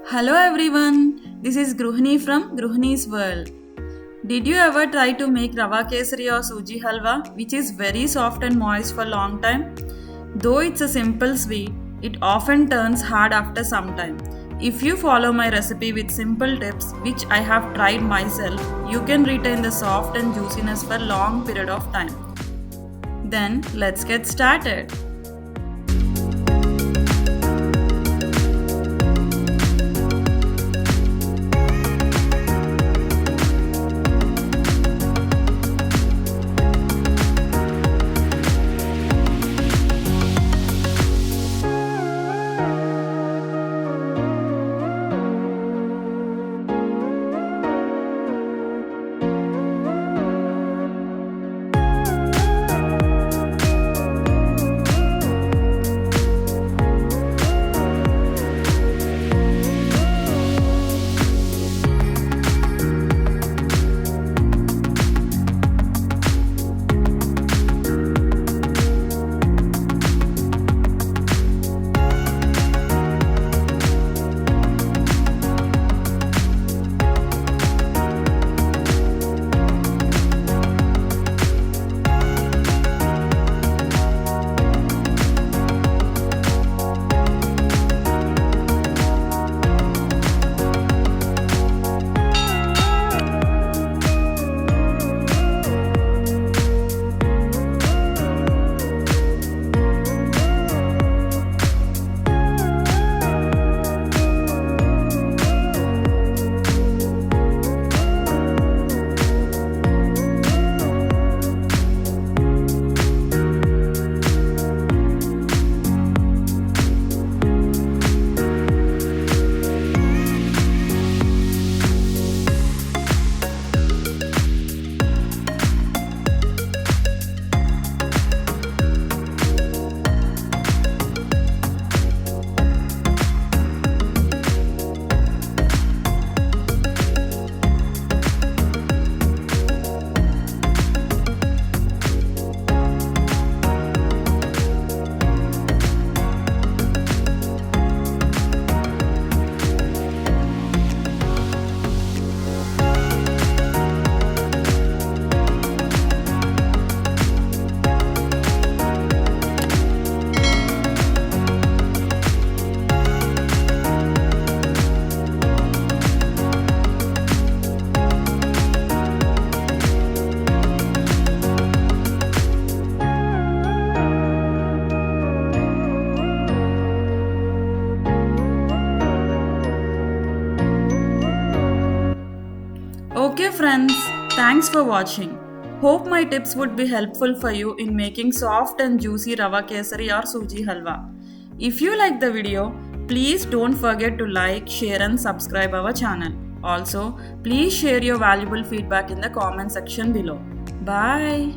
Hello everyone, this is Gruhini from Gruhini's World. Did you ever try to make Rawa Kesari or Sooji Halwa, which is very soft and moist for long time? Though it's a simple sweet, it often turns hard after some time. If you follow my recipe with simple tips, which I have tried myself, you can retain the soft and juiciness for long period of time. Then let's get started. Okay friends, thanks for watching. Hope my tips would be helpful for you in making soft and juicy Rawa Kesari or Sooji Halwa. If you like the video, please don't forget to like, share and subscribe our channel. Also, please share your valuable feedback in the comment section below. Bye.